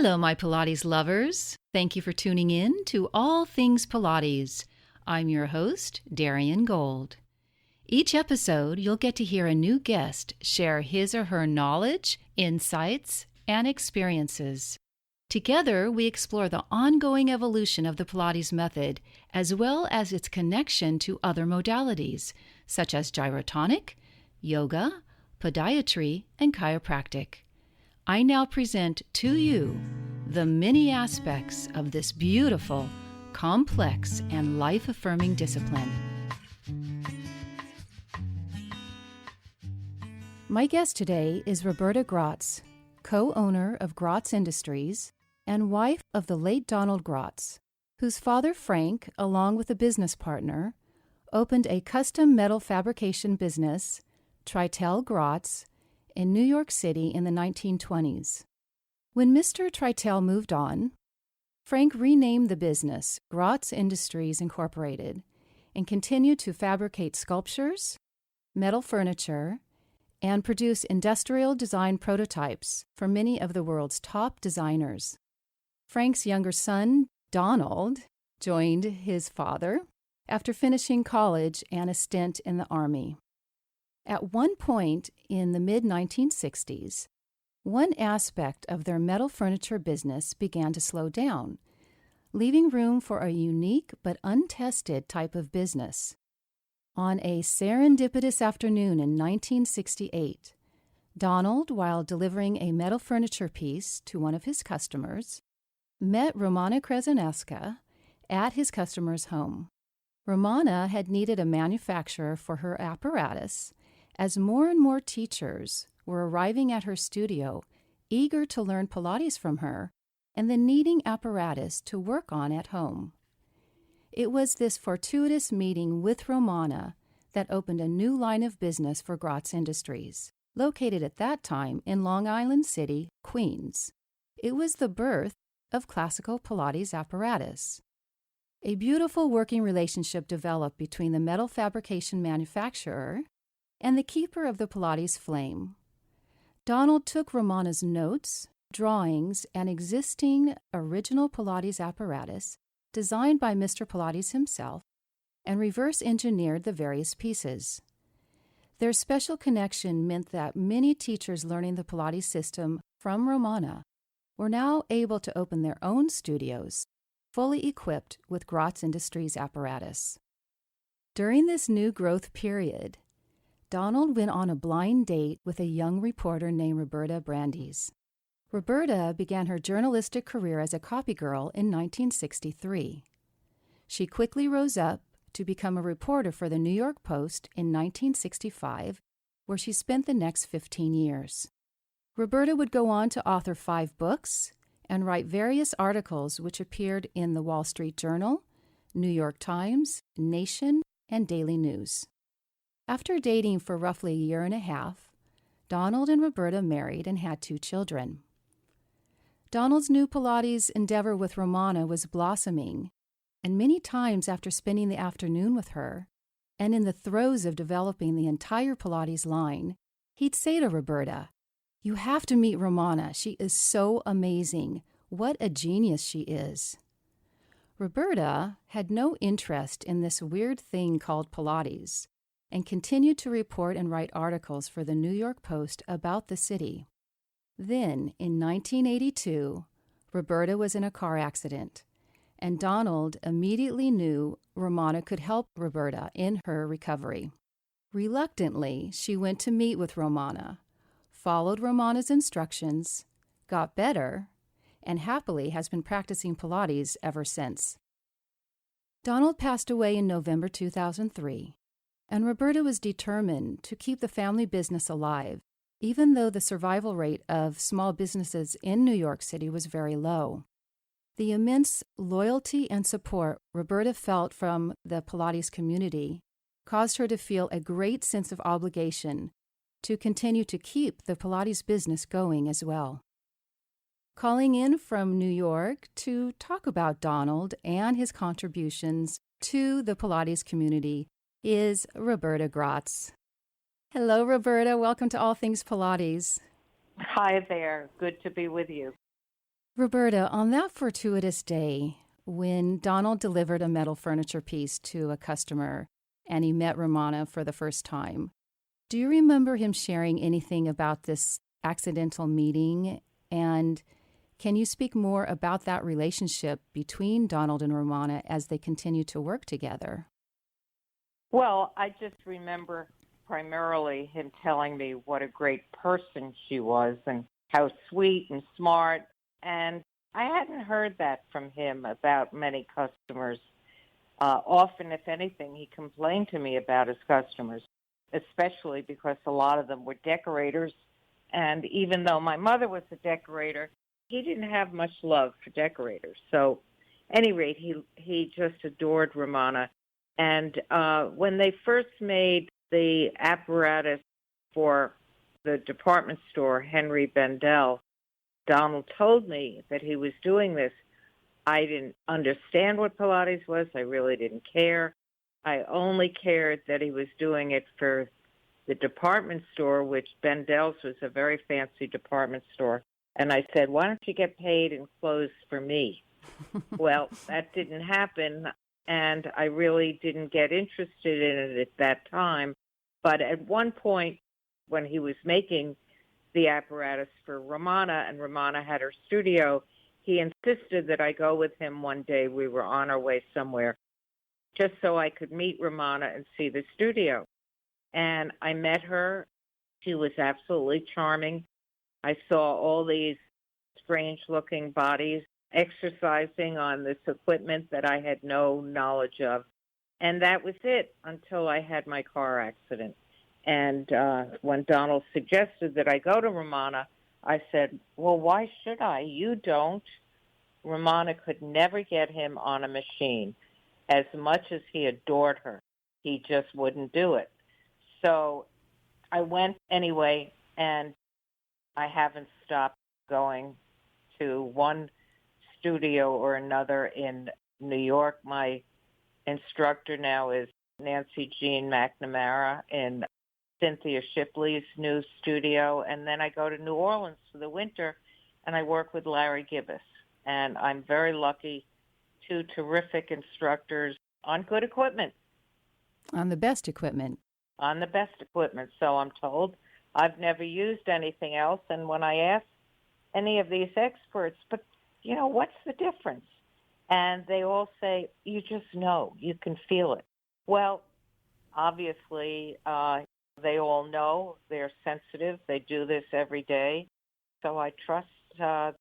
Hello, my Pilates lovers. Thank you for tuning in to All Things Pilates. I'm your host, Darian Gold. Each episode, you'll get to hear a new guest share his or her knowledge, insights, and experiences. Together, we explore the ongoing evolution of the Pilates method, as well as its connection to other modalities, such as gyrotonic, yoga, podiatry, and chiropractic. I now present to you the many aspects of this beautiful, complex, and life-affirming discipline. My guest today is Roberta Gratz, co-owner of Gratz Industries and wife of the late Donald Gratz, whose father Frank, along with a business partner, opened a custom metal fabrication business, Treitel Gratz, in New York City in the 1920s. When Mr. Treitel moved on, Frank renamed the business Gratz Industries Incorporated and continued to fabricate sculptures, metal furniture, and produce industrial design prototypes for many of the world's top designers. Frank's younger son, Donald, joined his father after finishing college and a stint in the Army. At one point in the mid-1960s, one aspect of their metal furniture business began to slow down, leaving room for a unique but untested type of business. On a serendipitous afternoon in 1968, Donald, while delivering a metal furniture piece to one of his customers, met Romana Kryzanowska at his customer's home. Romana had needed a manufacturer for her apparatus, as more and more teachers were arriving at her studio, eager to learn Pilates from her and then needing apparatus to work on at home. It was this fortuitous meeting with Romana that opened a new line of business for Gratz Industries, located at that time in Long Island City, Queens. It was the birth of classical Pilates apparatus. A beautiful working relationship developed between the metal fabrication manufacturer and the keeper of the Pilates flame. Donald took Romana's notes, drawings, and existing original Pilates apparatus designed by Mr. Pilates himself, and reverse-engineered the various pieces. Their special connection meant that many teachers learning the Pilates system from Romana were now able to open their own studios, fully equipped with Gratz Industries apparatus. During this new growth period, Donald went on a blind date with a young reporter named Roberta Brandes. Roberta began her journalistic career as a copy girl in 1963. She quickly rose up to become a reporter for the New York Post in 1965, where she spent the next 15 years. Roberta would go on to author 5 books and write various articles which appeared in the Wall Street Journal, New York Times, Nation, and Daily News. After dating for roughly a year and a half, Donald and Roberta married and had 2 children. Donald's new Pilates endeavor with Romana was blossoming, and many times after spending the afternoon with her, and in the throes of developing the entire Pilates line, he'd say to Roberta, "You have to meet Romana. She is so amazing. What a genius she is." Roberta had no interest in this weird thing called Pilates, and continued to report and write articles for the New York Post about the city. Then, in 1982, Roberta was in a car accident, and Donald immediately knew Romana could help Roberta in her recovery. Reluctantly, she went to meet with Romana, followed Romana's instructions, got better, and happily has been practicing Pilates ever since. Donald passed away in November 2003. And Roberta was determined to keep the family business alive, even though the survival rate of small businesses in New York City was very low. The immense loyalty and support Roberta felt from the Pilates community caused her to feel a great sense of obligation to continue to keep the Pilates business going as well. Calling in from New York to talk about Donald and his contributions to the Pilates community is Roberta Gratz. Hello, Roberta. Welcome to All Things Pilates. Hi there. Good to be with you. Roberta, on that fortuitous day, when Donald delivered a metal furniture piece to a customer and he met Romana for the first time, do you remember him sharing anything about this accidental meeting? And can you speak more about that relationship between Donald and Romana as they continue to work together? Well, I just remember primarily him telling me what a great person she was and how sweet and smart. And I hadn't heard that from him about many customers. Often, if anything, he complained to me about his customers, especially because a lot of them were decorators. And even though my mother was a decorator, he didn't have much love for decorators. So, at any rate, he just adored Romana. And when they first made the apparatus for the department store, Henry Bendel, Donald told me that he was doing this. I didn't understand what Pilates was. I really didn't care. I only cared that he was doing it for the department store, which Bendel's was a very fancy department store. And I said, why don't you get paid in clothes for me? Well, that didn't happen, and I really didn't get interested in it at that time. But at one point, when he was making the apparatus for Romana, and Romana had her studio, he insisted that I go with him one day. We were on our way somewhere, just so I could meet Romana and see the studio. And I met her. She was absolutely charming. I saw all these strange-looking bodies exercising on this equipment that I had no knowledge of. And that was it until I had my car accident. And when Donald suggested that I go to Romana, I said, well, why should I? You don't. Romana could never get him on a machine. As much as he adored her, he just wouldn't do it. So I went anyway, and I haven't stopped going to one studio or another in New York. My instructor now is Nancy Jean McNamara in Cynthia Shipley's new studio. And then I go to New Orleans for the winter, and I work with Larry Gibbous. And I'm very lucky, two terrific instructors on good equipment. On the best equipment. On the best equipment, so I'm told. I've never used anything else. And when I ask any of these experts, but, what's the difference? And they all say, you just know, you can feel it. Well, obviously, they all know, they're sensitive, they do this every day. So I trust that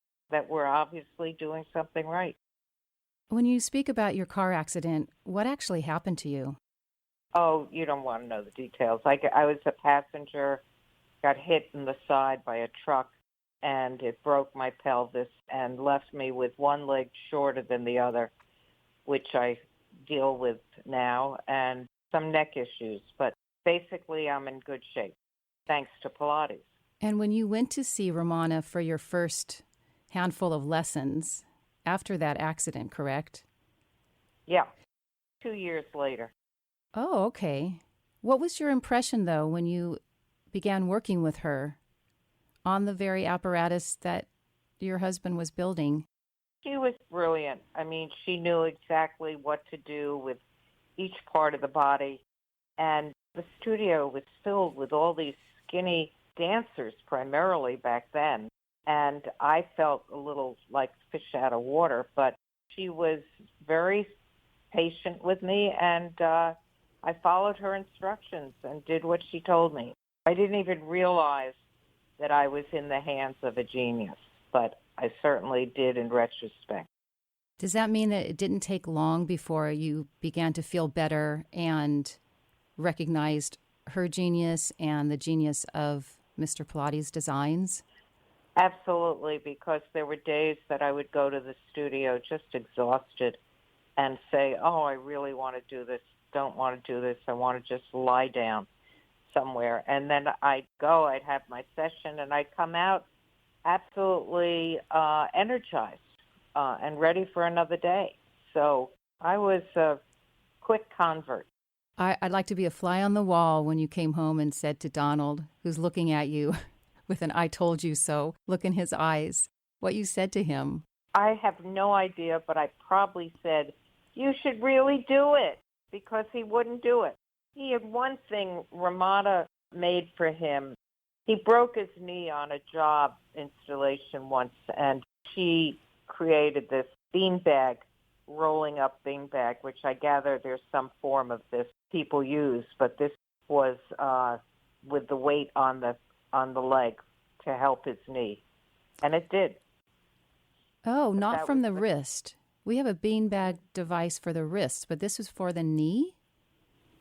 we're obviously doing something right. When you speak about your car accident, what actually happened to you? Oh, you don't want to know the details. I was a passenger, got hit in the side by a truck, and it broke my pelvis and left me with one leg shorter than the other, which I deal with now, and some neck issues. But basically, I'm in good shape, thanks to Pilates. And when you went to see Romana for your first handful of lessons after that accident, correct? Yeah, 2 years later. Oh, okay. What was your impression, though, when you began working with her on the very apparatus that your husband was building? She was brilliant. I mean, she knew exactly what to do with each part of the body. And the studio was filled with all these skinny dancers, primarily back then. And I felt a little like fish out of water, but she was very patient with me, and I followed her instructions and did what she told me. I didn't even realize that I was in the hands of a genius, but I certainly did in retrospect. Does that mean that it didn't take long before you began to feel better and recognized her genius and the genius of Mr. Pilates' designs? Absolutely, because there were days that I would go to the studio just exhausted and say, oh, I really want to do this, don't want to do this, I want to just lie down somewhere. And then I'd go, I'd have my session, and I'd come out absolutely energized and ready for another day. So I was a quick convert. I'd like to be a fly on the wall when you came home and said to Donald, who's looking at you with an I told you so look in his eyes, what you said to him. I have no idea, but I probably said, you should really do it, because he wouldn't do it. He had one thing Romana made for him. He broke his knee on a job installation once, and she created this beanbag, rolling up beanbag, which I gather there's some form of this people use, but this was with the weight on the leg to help his knee, and it did. Oh, But not that from was the wrist. We have a beanbag device for the wrist, but this was for the knee?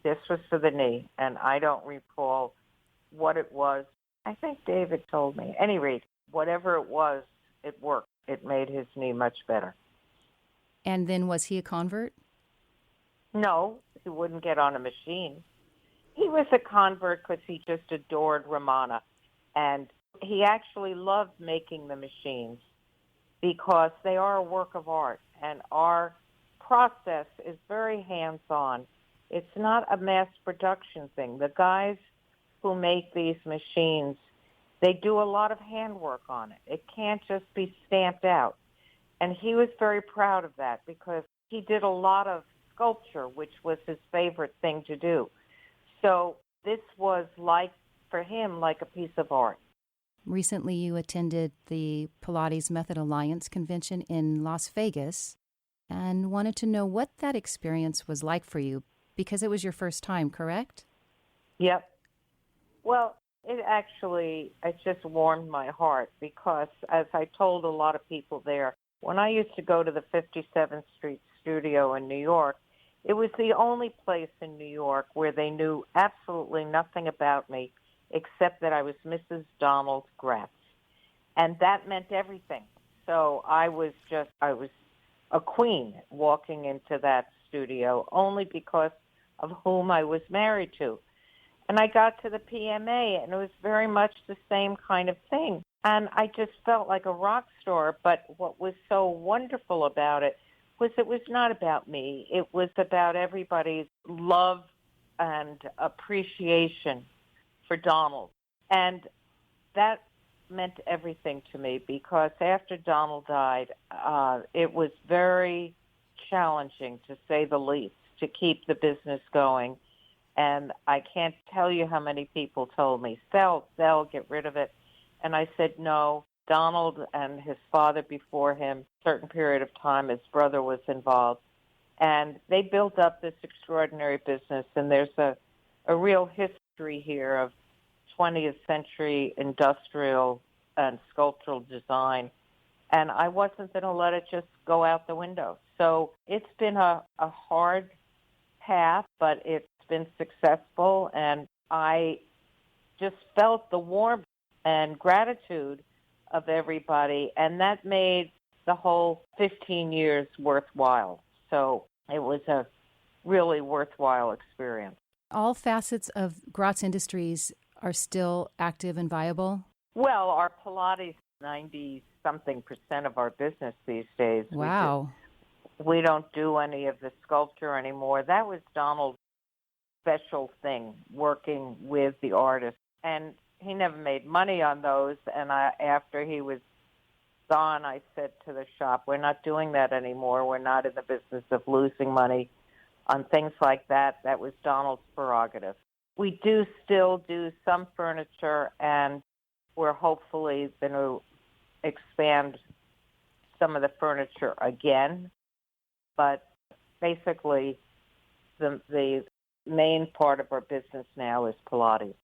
This was for the knee, and I don't recall what it was. I think David told me. At any rate, whatever it was, it worked. It made his knee much better. And then was he a convert? No, he wouldn't get on a machine. He was a convert because he just adored Romana, and he actually loved making the machines because they are a work of art, and our process is very hands-on. It's not a mass production thing. The guys who make these machines, they do a lot of handwork on it. It can't just be stamped out. And he was very proud of that because he did a lot of sculpture, which was his favorite thing to do. So this was for him, like a piece of art. Recently, you attended the Pilates Method Alliance convention in Las Vegas and wanted to know what that experience was like for you because it was your first time, correct? Yep. Well, it just warmed my heart because, as I told a lot of people there, when I used to go to the 57th Street studio in New York, it was the only place in New York where they knew absolutely nothing about me except that I was Mrs. Donald Gratz. And that meant everything. So I was a queen walking into that studio only because of whom I was married to. And I got to the PMA, and it was very much the same kind of thing. And I just felt like a rock star. But what was so wonderful about it was not about me. It was about everybody's love and appreciation for Donald. And that meant everything to me because after Donald died, it was very challenging, to say the least, to keep the business going. And I can't tell you how many people told me, sell, get rid of it. And I said, no. Donald and his father before him, a certain period of time, his brother was involved. And they built up this extraordinary business. And there's a real history here of 20th century industrial and sculptural design. And I wasn't going to let it just go out the window. So it's been a hard path, but it's been successful. And I just felt the warmth and gratitude of everybody. And that made the whole 15 years worthwhile. So it was a really worthwhile experience. All facets of Gratz Industries are still active and viable? Well, our Pilates, 90-something% of our business these days. Wow. We don't do any of the sculpture anymore. That was Donald's special thing, working with the artists. And he never made money on those. And after he was gone, I said to the shop, we're not doing that anymore. We're not in the business of losing money on things like that. That was Donald's prerogative. We do still do some furniture, and we're hopefully going to expand some of the furniture again. But basically, the main part of our business now is Pilates.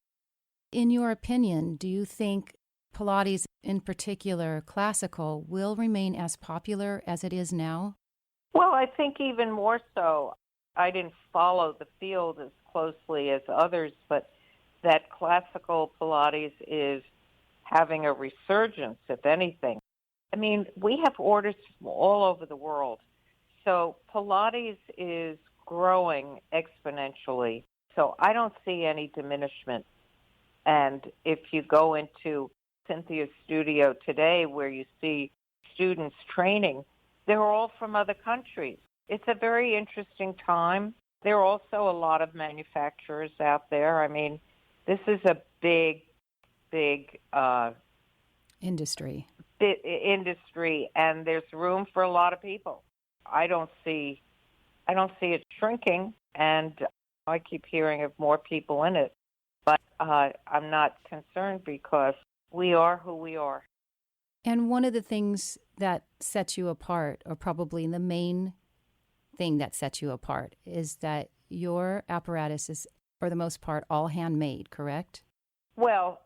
In your opinion, do you think Pilates, in particular classical, will remain as popular as it is now? Well, I think even more so. I didn't follow the field as closely as others, but that classical Pilates is having a resurgence, if anything. I mean, we have orders from all over the world. So Pilates is growing exponentially. So I don't see any diminishment. And if you go into Cynthia's studio today where you see students training, they're all from other countries. It's a very interesting time. There are also a lot of manufacturers out there. I mean, this is a big industry. industry, and there's room for a lot of people. I don't see it shrinking, and I keep hearing of more people in it. But I'm not concerned because we are who we are. And one of the things that sets you apart, or probably the main thing that sets you apart, is that your apparatus is, for the most part, all handmade, correct? Well,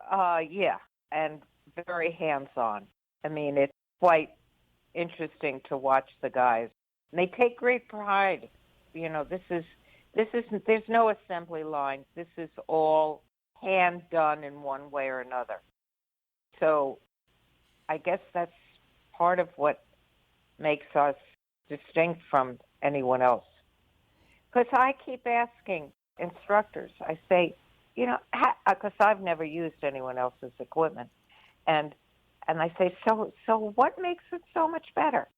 yeah, and very hands-on. I mean, it's quite interesting to watch the guys. And they take great pride. You know, there's no assembly line. This is all hand done in one way or another. So I guess that's part of what makes us distinct from anyone else. Because I keep asking instructors, I say, you know, because I've never used anyone else's equipment, and I say, so what makes it so much better?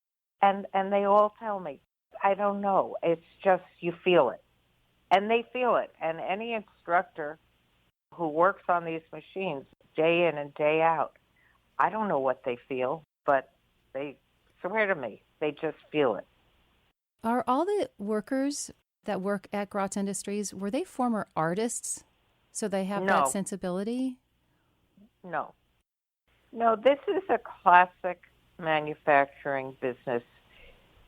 And they all tell me, I don't know. It's just you feel it, and they feel it. And any instructor who works on these machines day in and day out, I don't know what they feel, but they swear to me, they just feel it. Are all the workers that work at Gratz Industries, were they former artists, so they have that sensibility? No, this is a classic manufacturing business.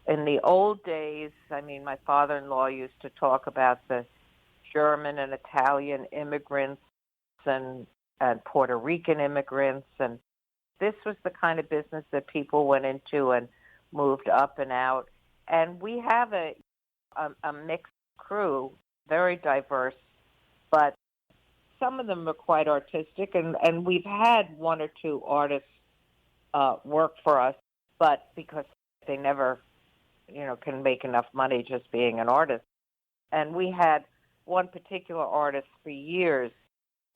In the old days, I mean, my father-in-law used to talk about the German and Italian immigrants and Puerto Rican immigrants, and this was the kind of business that people went into and moved up and out. And we have a mixed crew, very diverse, but some of them are quite artistic, and we've had one or two artists work for us, but because they never, can make enough money just being an artist. And we had one particular artist for years,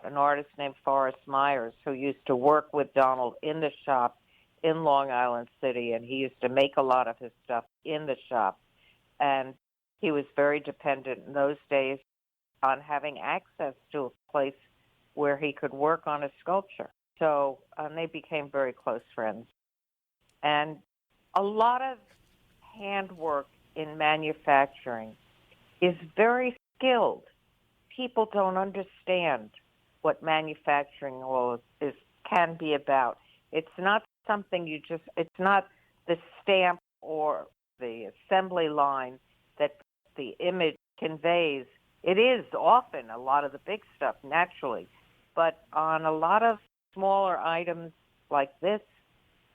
an artist named Forrest Myers, who used to work with Donald in the shop in Long Island City, and he used to make a lot of his stuff in the shop. And he was very dependent in those days on having access to a place where he could work on a sculpture. So they became very close friends. And a lot of handwork in manufacturing is very skilled. People don't understand what manufacturing can be about. It's not something it's not the stamp or the assembly line that the image conveys. It is often a lot of the big stuff, naturally. But on a lot of smaller items like this,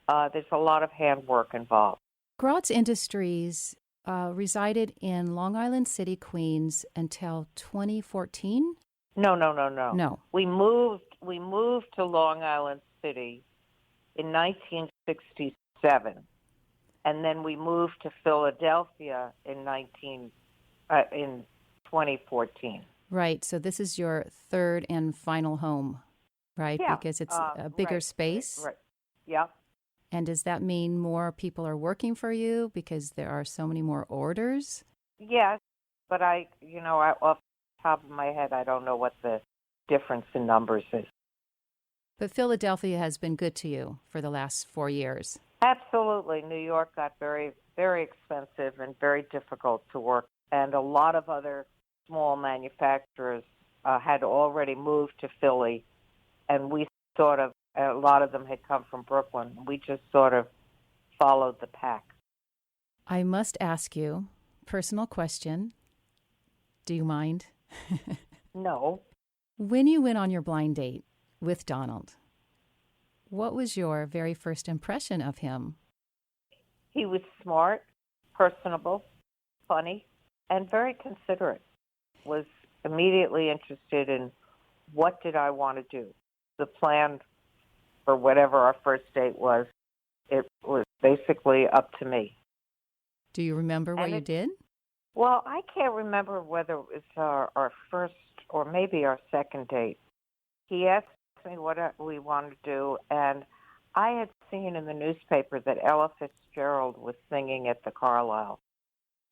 there's a lot of handwork involved. Gratz Industries resided in Long Island City, Queens until 2014? No. No. We moved to Long Island City in 1967, and then we moved to Philadelphia in 2014. Right. So this is your third and final home, right? Yeah. Because it's a bigger space. Right. Yeah. And does that mean more people are working for you because there are so many more orders? Yes, but I off the top of my head, I don't know what the difference in numbers is. But Philadelphia has been good to you for the last 4 years. Absolutely. New York got very, very expensive and very difficult to work. And a lot of other small manufacturers had already moved to Philly. And we a lot of them had come from Brooklyn. We just sort of followed the pack. I must ask you, personal question. Do you mind? No. When you went on your blind date with Donald, what was your very first impression of him? He was smart, personable, funny, and very considerate. Was immediately interested in what did I want to do. The plan for whatever our first date was, it was basically up to me. Do you remember what you did? Well, I can't remember whether it was our first or maybe our second date. He asked me what we wanted to do, and I had seen in the newspaper that Ella Fitzgerald was singing at the Carlisle.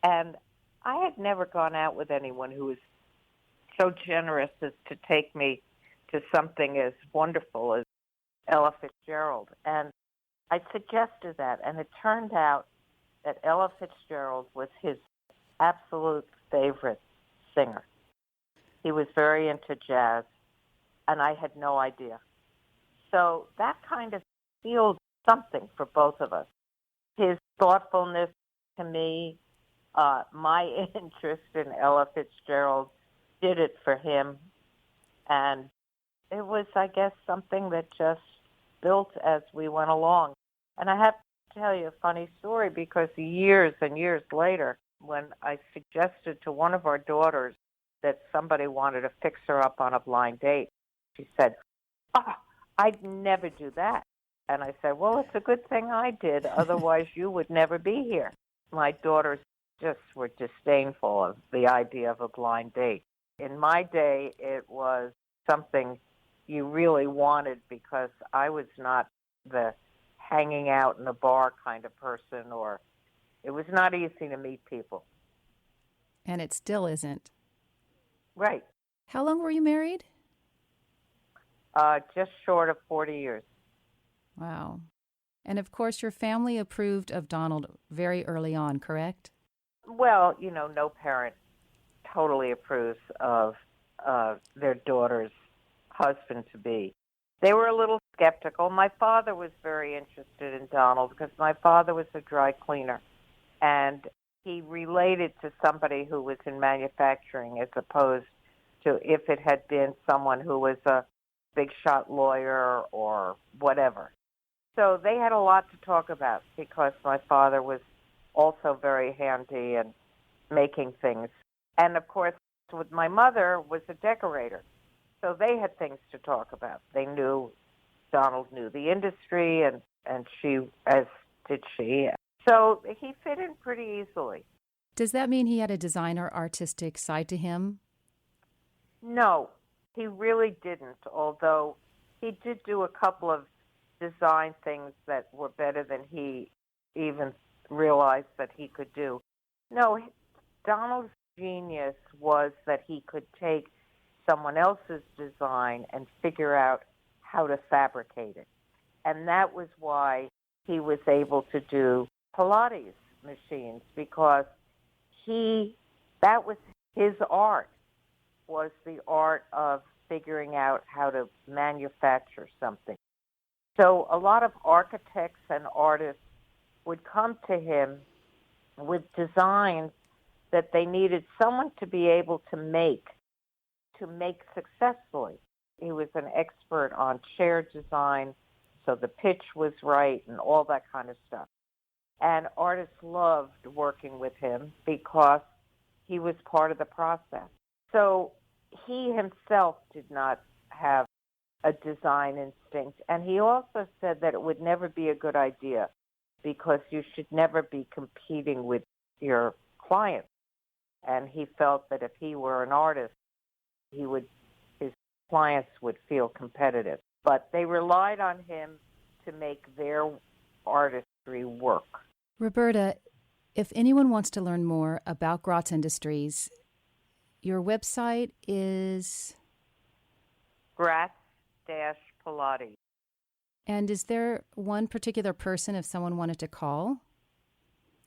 And I had never gone out with anyone who was so generous as to take me to something as wonderful as Ella Fitzgerald. And I suggested that, and it turned out that Ella Fitzgerald was his absolute favorite singer. He was very into jazz, and I had no idea. So that kind of sealed something for both of us. His thoughtfulness to me, my interest in Ella Fitzgerald did it for him. And it was, I guess, something that just built as we went along. And I have to tell you a funny story, because years and years later, when I suggested to one of our daughters that somebody wanted to fix her up on a blind date, she said, I'd never do that. And I said, well, it's a good thing I did. Otherwise, you would never be here. My daughters just were disdainful of the idea of a blind date. In my day, it was something you really wanted, because I was not the hanging out in a bar kind of person, or it was not easy to meet people. And it still isn't. Right. How long were you married? Just short of 40 years. Wow. And of course, your family approved of Donald very early on, correct? Well, no parent totally approves of their daughter's husband-to-be. They were a little skeptical. My father was very interested in Donald because my father was a dry cleaner, and he related to somebody who was in manufacturing as opposed to if it had been someone who was a big shot lawyer or whatever. So they had a lot to talk about because my father was also very handy and making things. And of course, with my mother was a decorator. So they had things to talk about. They knew, Donald knew the industry, and she, as did she. So he fit in pretty easily. Does that mean he had a designer artistic side to him? No, he really didn't, although he did do a couple of design things that were better than he even realized that he could do. No, Donald's genius was that he could take someone else's design and figure out how to fabricate it. And that was why he was able to do Pilates machines, because that was his art, was the art of figuring out how to manufacture something. So a lot of architects and artists would come to him with designs that they needed someone to be able to make successfully. He was an expert on chair design, so the pitch was right and all that kind of stuff. And artists loved working with him because he was part of the process. So he himself did not have a design instinct. And he also said that it would never be a good idea because you should never be competing with your clients. And he felt that if he were an artist, his clients would feel competitive. But they relied on him to make their artistry work. Roberta, if anyone wants to learn more about Gratz Industries, your website is? Gratz-Pilates. And is there one particular person, if someone wanted to call,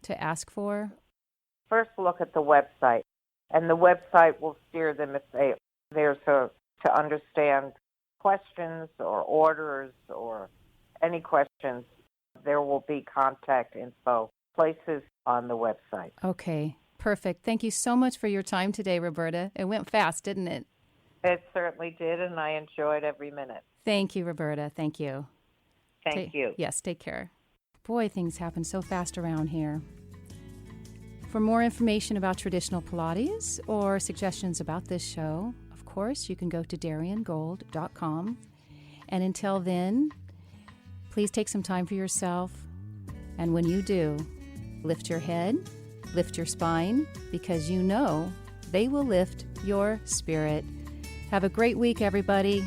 to ask for? First look at the website, and the website will steer them if there's to understand questions or orders or any questions. There will be contact info places on the website. Okay, perfect. Thank you so much for your time today, Roberta. It went fast, didn't it? It certainly did, and I enjoyed every minute. Thank you, Roberta. Thank you. Thank you. Yes, take care. Boy, things happen so fast around here. For more information about traditional Pilates or suggestions about this show, of course, you can go to DarianGold.com. And until then, please take some time for yourself. And when you do, lift your head, lift your spine, because you know they will lift your spirit. Have a great week, everybody.